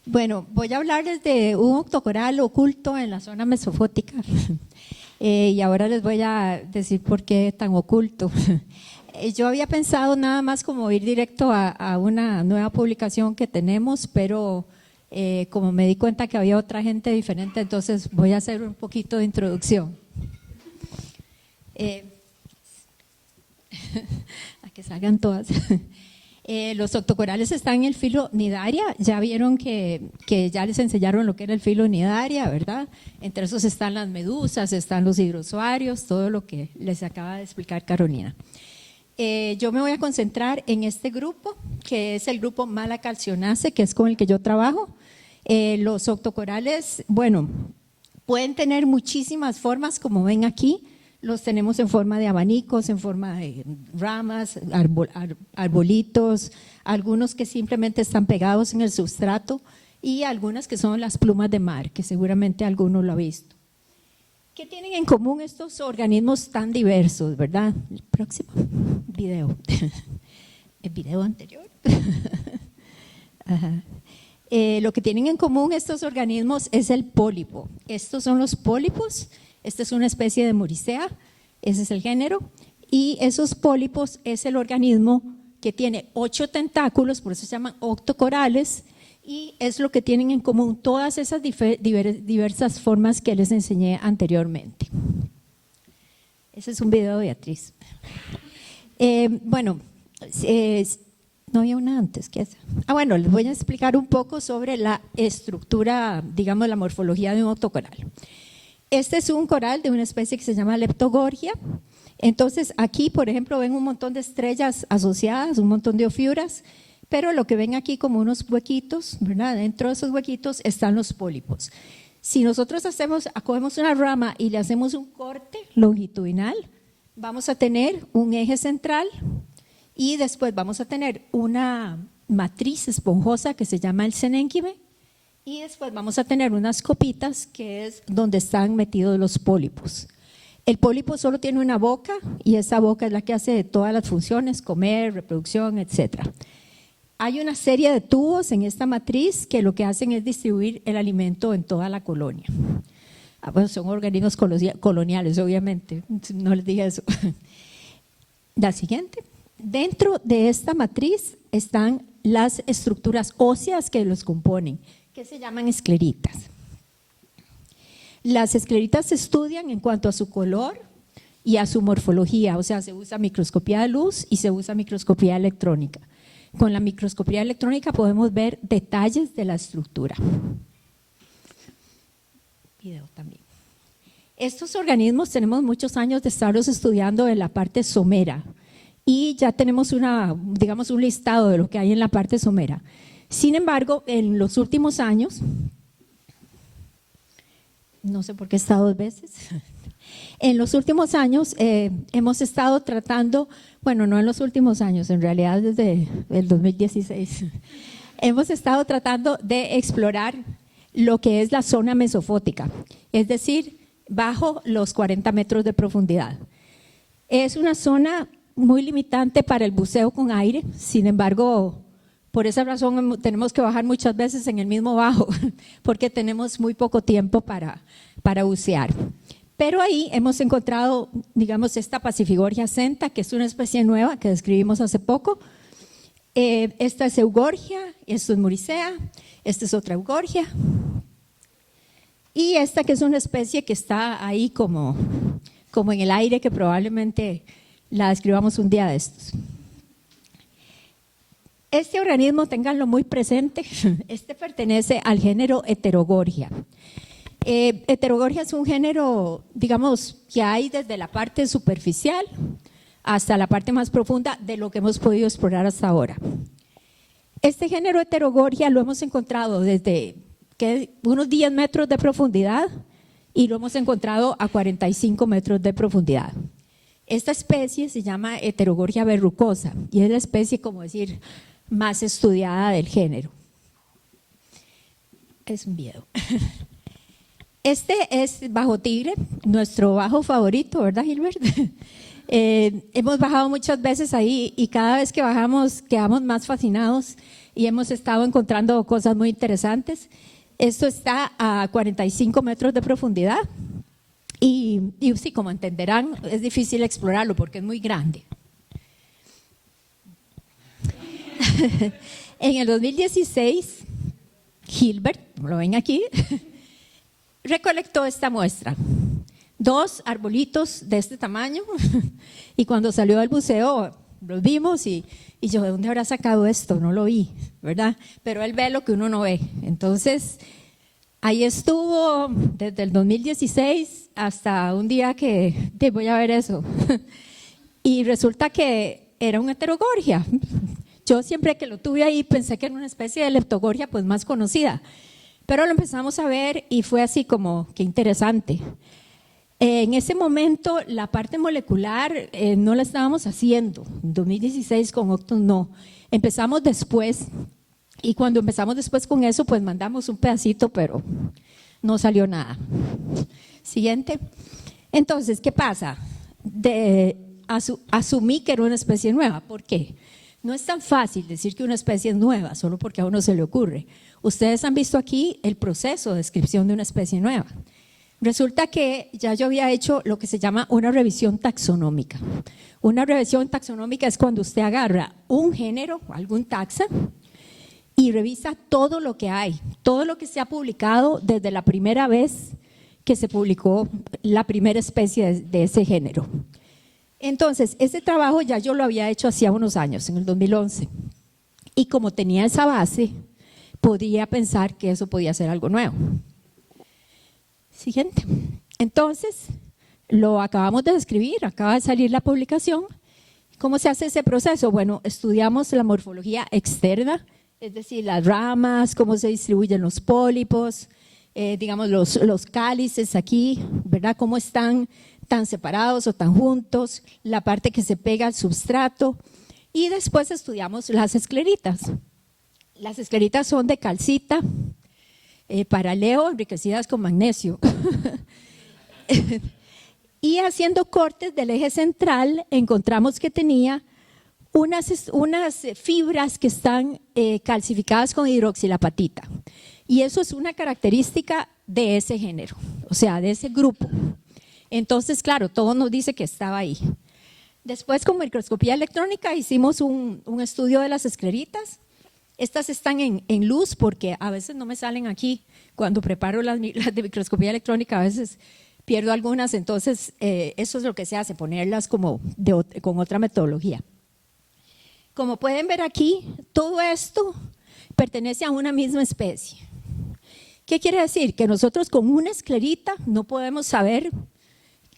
Bueno, voy a hablarles de un octocoral oculto en la zona mesofótica y ahora les voy a decir por qué tan oculto. Yo había pensado nada más como ir directo a una nueva publicación que tenemos, pero como me di cuenta que había otra gente diferente, entonces voy a hacer un poquito de introducción. A que salgan todas. Los octocorales están en el filo Cnidaria, ya vieron que ya les enseñaron lo que era el filo Cnidaria, ¿verdad? Entre esos están las medusas, están los hidrozoarios, todo lo que les acaba de explicar Carolina. Yo me voy a concentrar en este grupo, que es el grupo Malacalcionaceae, que es con el que yo trabajo. Los octocorales, bueno, pueden tener muchísimas formas, como ven aquí. Los tenemos en forma de abanicos, en forma de ramas, arbolitos, algunos que simplemente están pegados en el sustrato y algunas que son las plumas de mar, que seguramente alguno lo ha visto. ¿Qué tienen en común estos organismos tan diversos, verdad? El próximo video. El video anterior. Ajá. Lo que tienen en común estos organismos es el pólipo. Estos son los pólipos. Esta es una especie de Moricea, ese es el género, y esos pólipos es el organismo que tiene 8 tentáculos, por eso se llaman octocorales, y es lo que tienen en común todas esas diversas formas que les enseñé anteriormente. Ese es un video de Beatriz. Bueno, no había una antes, ¿qué es? Bueno, les voy a explicar un poco sobre la estructura, digamos la morfología de un octocoral. Este es un coral de una especie que se llama Leptogorgia. Entonces aquí, por ejemplo, ven un montón de estrellas asociadas, un montón de ofiuras, pero lo que ven aquí como unos huequitos, ¿verdad? Dentro de esos huequitos están los pólipos. Si nosotros cogemos una rama y le hacemos un corte longitudinal, vamos a tener un eje central y después vamos a tener una matriz esponjosa que se llama el senénquime. Y después vamos a tener unas copitas que es donde están metidos los pólipos. El pólipo solo tiene una boca y esa boca es la que hace todas las funciones, comer, reproducción, etc. Hay una serie de tubos en esta matriz que lo que hacen es distribuir el alimento en toda la colonia. Bueno, son organismos coloniales, obviamente, no les dije eso. La siguiente. Dentro de esta matriz están las estructuras óseas que los componen, que se llaman escleritas. Las escleritas se estudian en cuanto a su color y a su morfología, o sea, se usa microscopía de luz y se usa microscopía electrónica. Con la microscopía electrónica podemos ver detalles de la estructura. Video también. Estos organismos tenemos muchos años de estarlos estudiando en la parte somera y ya tenemos un listado de lo que hay en la parte somera. Sin embargo, en los últimos años, no sé por qué he estado 2 veces, en los últimos años hemos estado tratando, bueno, no en los últimos años, en realidad desde el 2016, hemos estado tratando de explorar lo que es la zona mesofótica, es decir, bajo los 40 metros de profundidad. Es una zona muy limitante para el buceo con aire, sin embargo, por esa razón tenemos que bajar muchas veces en el mismo bajo, porque tenemos muy poco tiempo para bucear. Pero ahí hemos encontrado, digamos, esta Passifigorgia senta, que es una especie nueva que describimos hace poco. Esta es Eugorgia, esto es Moricea, esta es otra Eugorgia. Y esta que es una especie que está ahí como en el aire, que probablemente la describamos un día de estos. Este organismo, ténganlo muy presente, este pertenece al género Heterogorgia. Heterogorgia es un género, digamos, que hay desde la parte superficial hasta la parte más profunda de lo que hemos podido explorar hasta ahora. Este género Heterogorgia lo hemos encontrado desde unos 10 metros de profundidad y lo hemos encontrado a 45 metros de profundidad. Esta especie se llama Heterogorgia verrucosa y es la especie, como decir, más estudiada del género. Es un video. Este es bajo tigre, nuestro bajo favorito, ¿verdad, Gilbert? Hemos bajado muchas veces ahí y cada vez que bajamos quedamos más fascinados y hemos estado encontrando cosas muy interesantes. Esto está a 45 metros de profundidad y sí, como entenderán, es difícil explorarlo porque es muy grande. En el 2016, Gilbert, como lo ven aquí, recolectó esta muestra. 2 arbolitos de este tamaño y cuando salió del buceo los vimos y yo, ¿de dónde habrá sacado esto? No lo vi, ¿verdad? Pero él ve lo que uno no ve. Entonces, ahí estuvo desde el 2016 hasta un día que voy a ver eso. Y resulta que era una heterogorgia. Yo siempre que lo tuve ahí pensé que era una especie de leptogorgia pues más conocida, pero lo empezamos a ver y fue así como que interesante. En ese momento la parte molecular no la estábamos haciendo, en 2016 con Octon no, empezamos después y cuando empezamos después con eso pues mandamos un pedacito pero no salió nada. Siguiente. Entonces, ¿qué pasa? Asumí que era una especie nueva, ¿por qué? No es tan fácil decir que una especie es nueva solo porque a uno se le ocurre. Ustedes han visto aquí el proceso de descripción de una especie nueva. Resulta que ya yo había hecho lo que se llama una revisión taxonómica. Una revisión taxonómica es cuando usted agarra un género, algún taxa, y revisa todo lo que hay, todo lo que se ha publicado desde la primera vez que se publicó la primera especie de ese género. Entonces, ese trabajo ya yo lo había hecho hacía unos años, en el 2011. Y como tenía esa base, podía pensar que eso podía ser algo nuevo. Siguiente. Entonces, lo acabamos de describir, acaba de salir la publicación. ¿Cómo se hace ese proceso? Bueno, estudiamos la morfología externa, es decir, las ramas, cómo se distribuyen los pólipos, digamos los cálices aquí, ¿verdad? Cómo están tan separados o tan juntos, la parte que se pega al substrato. Y después estudiamos las escleritas. Las escleritas son de calcita, paraleo, enriquecidas con magnesio. Y haciendo cortes del eje central encontramos que tenía unas fibras que están calcificadas con hidroxilapatita. Y eso es una característica de ese género, o sea, de ese grupo. Entonces, claro, todo nos dice que estaba ahí. Después, con microscopía electrónica, hicimos un estudio de las escleritas. Estas están en luz porque a veces no me salen aquí. Cuando preparo las de microscopía electrónica, a veces pierdo algunas. Entonces, eso es lo que se hace, ponerlas como con otra metodología. Como pueden ver aquí, todo esto pertenece a una misma especie. ¿Qué quiere decir? Que nosotros con una esclerita no podemos saber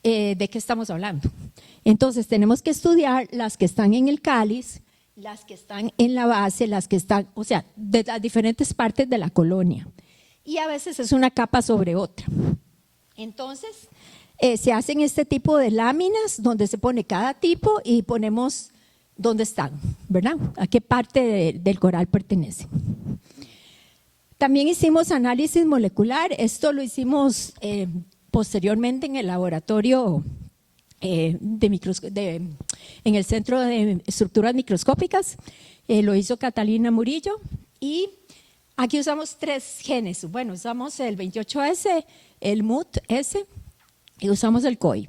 de qué estamos hablando. Entonces tenemos que estudiar las que están en el cáliz, las que están en la base, las que están, o sea, de las diferentes partes de la colonia. Y a veces es una capa sobre otra. Entonces se hacen este tipo de láminas donde se pone cada tipo y ponemos dónde están, ¿verdad? A qué parte del coral pertenece. También hicimos análisis molecular. Esto lo hicimos posteriormente en el laboratorio en el Centro de Estructuras Microscópicas. Lo hizo Catalina Murillo y aquí usamos 3 genes. Bueno, usamos el 28S, el MUT-S y usamos el COI.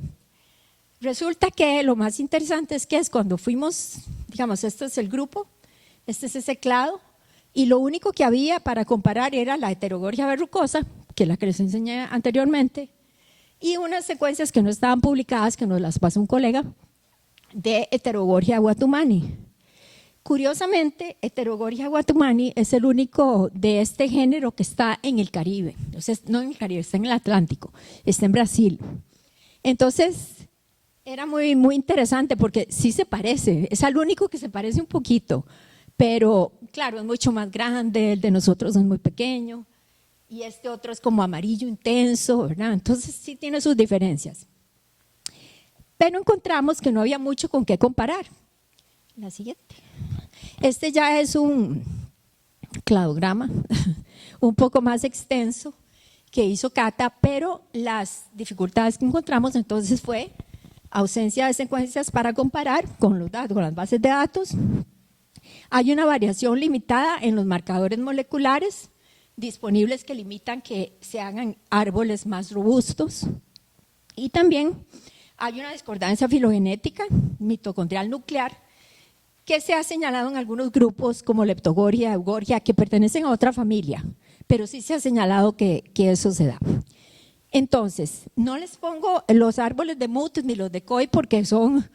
Resulta que lo más interesante es que cuando fuimos, digamos, este es el grupo, este es ese clado, y lo único que había para comparar era la heterogorgia verrucosa, que es la que les enseñé anteriormente, y unas secuencias que no estaban publicadas, que nos las pasó un colega, de heterogorgia guatumani. Curiosamente, heterogorgia guatumani es el único de este género que está en el Caribe, o sea, no en el Caribe, está en el Atlántico, está en Brasil. Entonces, era muy interesante porque sí se parece, es al único que se parece un poquito, pero claro, es mucho más grande, el de nosotros es muy pequeño y este otro es como amarillo intenso, ¿verdad? Entonces sí tiene sus diferencias. Pero encontramos que no había mucho con qué comparar. La siguiente. Este ya es un cladograma un poco más extenso que hizo Cata, pero las dificultades que encontramos entonces fue ausencia de secuencias para comparar con los datos, con las bases de datos. Hay una variación limitada en los marcadores moleculares disponibles que limitan que se hagan árboles más robustos. Y también hay una discordancia filogenética mitocondrial nuclear que se ha señalado en algunos grupos como Leptogoria, Eugoria, que pertenecen a otra familia, pero sí se ha señalado que eso se da. Entonces, no les pongo los árboles de Mut ni los de Coy porque son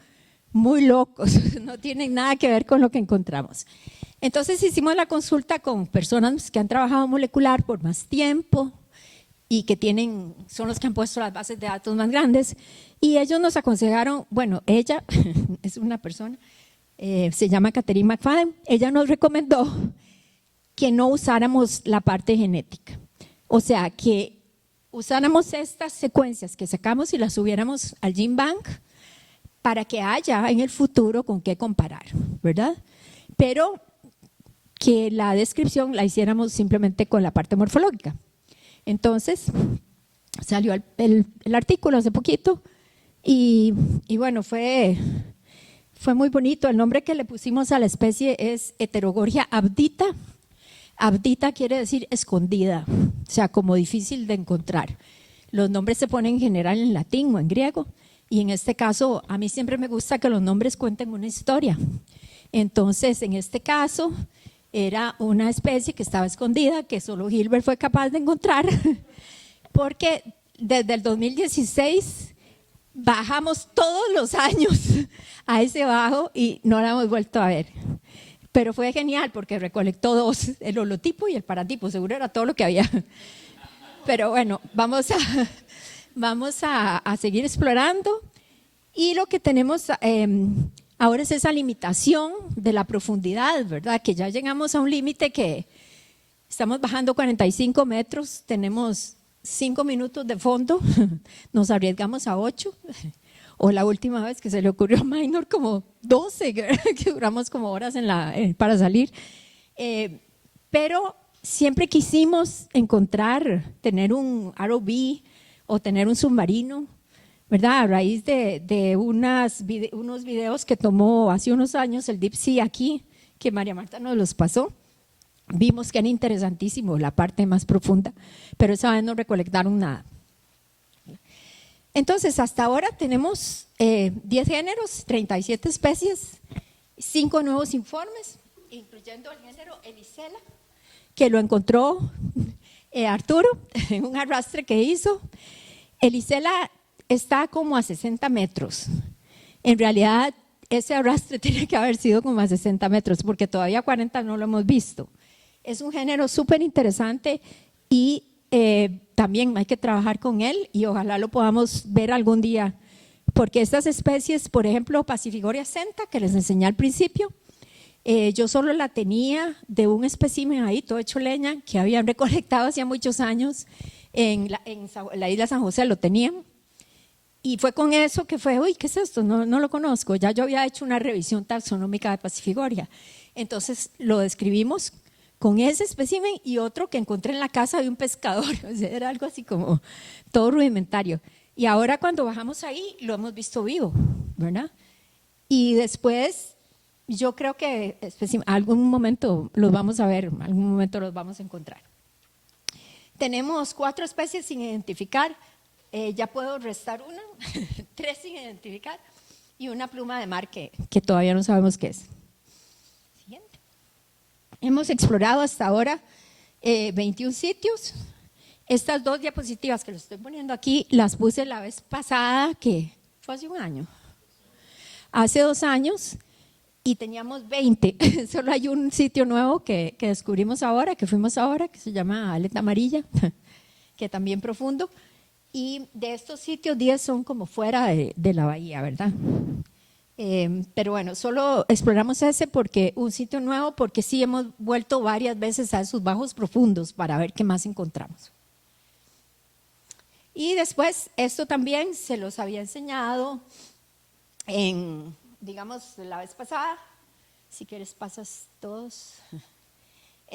muy locos, no tienen nada que ver con lo que encontramos. Entonces hicimos la consulta con personas que han trabajado molecular por más tiempo y que son los que han puesto las bases de datos más grandes, y ellos nos aconsejaron, bueno, ella es una persona, se llama Catherine McFadden, ella nos recomendó que no usáramos la parte genética, o sea, que usáramos estas secuencias que sacamos y las subiéramos al GenBank para que haya en el futuro con qué comparar, ¿verdad? Pero que la descripción la hiciéramos simplemente con la parte morfológica. Entonces, salió el artículo hace poquito y bueno, fue muy bonito. El nombre que le pusimos a la especie es Heterogoria abdita. Abdita quiere decir escondida, o sea, como difícil de encontrar. Los nombres se ponen en general en latín o en griego, y en este caso a mí siempre me gusta que los nombres cuenten una historia. Entonces, en este caso, era una especie que estaba escondida, que solo Gilbert fue capaz de encontrar, porque desde el 2016 bajamos todos los años a ese bajo y no la hemos vuelto a ver. Pero fue genial porque recolectó dos, el holotipo y el paratipo, seguro era todo lo que había. Pero bueno, vamos a seguir explorando, y lo que tenemos ahora es esa limitación de la profundidad, ¿verdad? Que ya llegamos a un límite que estamos bajando 45 metros, tenemos 5 minutos de fondo, nos arriesgamos a 8, o la última vez que se le ocurrió a Minor como 12, que duramos como horas para salir. Pero siempre quisimos tener un ROV o tener un submarino, ¿verdad? A raíz de unos videos que tomó hace unos años el Deep Sea aquí, que María Marta nos los pasó, vimos que era interesantísimo la parte más profunda, pero esa vez no recolectaron nada. Entonces, hasta ahora tenemos 10 géneros, 37 especies, 5 nuevos informes, incluyendo el género Elisela, que lo encontró Arturo en un arrastre que hizo. Elisela está como a 60 metros. En realidad, ese arrastre tiene que haber sido como a 60 metros, porque todavía 40 no lo hemos visto. Es un género súper interesante y también hay que trabajar con él y ojalá lo podamos ver algún día, porque estas especies, por ejemplo, Pacifigoria senta, que les enseñé al principio, yo solo la tenía de un espécimen ahí, todo hecho leña, que habían recolectado hacía muchos años en la isla San José, lo tenían. Y fue con eso que fue, uy, ¿qué es esto? No lo conozco. Ya yo había hecho una revisión taxonómica de Pacifigoria. Entonces lo describimos con ese espécimen y otro que encontré en la casa de un pescador. O sea, era algo así como todo rudimentario. Y ahora cuando bajamos ahí lo hemos visto vivo, ¿verdad? Y después yo creo que algún momento los vamos a ver, algún momento los vamos a encontrar. Tenemos 4 especies sin identificar. Ya puedo restar una, 3 sin identificar y una pluma de mar que todavía no sabemos qué es. Siguiente. Hemos explorado hasta ahora 21 sitios. Estas 2 diapositivas que les estoy poniendo aquí las puse la vez pasada, que fue hace un año. Hace 2 años y teníamos 20. Solo hay un sitio nuevo que descubrimos ahora, que fuimos ahora, que se llama Aleta Amarilla, que también profundo. Y de estos sitios 10 son como fuera de la bahía, ¿verdad? Pero bueno, solo exploramos ese porque un sitio nuevo, porque sí hemos vuelto varias veces a esos bajos profundos para ver qué más encontramos. Y después, esto también se los había enseñado digamos, la vez pasada. Si quieres pasas todos.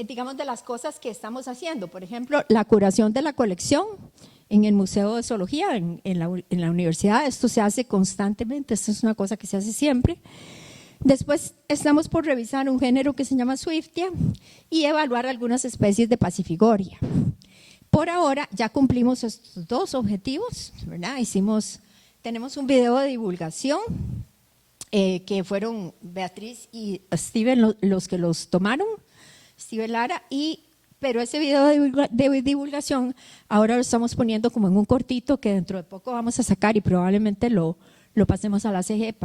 Digamos, de las cosas que estamos haciendo, por ejemplo, la curación de la colección. en el Museo de Zoología, en la universidad. Esto se hace constantemente, esto es una cosa que se hace siempre. Después estamos por revisar un género que se llama Swiftia y evaluar algunas especies de Pacifigoria. Por ahora ya cumplimos estos dos objetivos, ¿verdad? Tenemos un video de divulgación que fueron Beatriz y Steven los que los tomaron, Steven Lara, pero ese video de divulgación ahora lo estamos poniendo como en un cortito que dentro de poco vamos a sacar y probablemente lo pasemos a la CG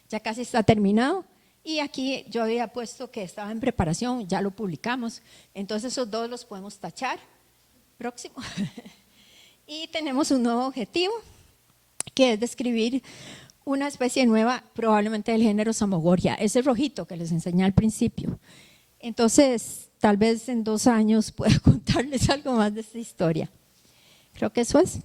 ya casi está terminado. Y aquí yo había puesto que estaba en preparación, ya lo publicamos, entonces esos dos los podemos tachar. Próximo. Y tenemos un nuevo objetivo, que es describir una especie nueva, probablemente del género Zamogoria, ese rojito que les enseñé al principio. Entonces, tal vez en 2 años pueda contarles algo más de esta historia. Creo que eso es.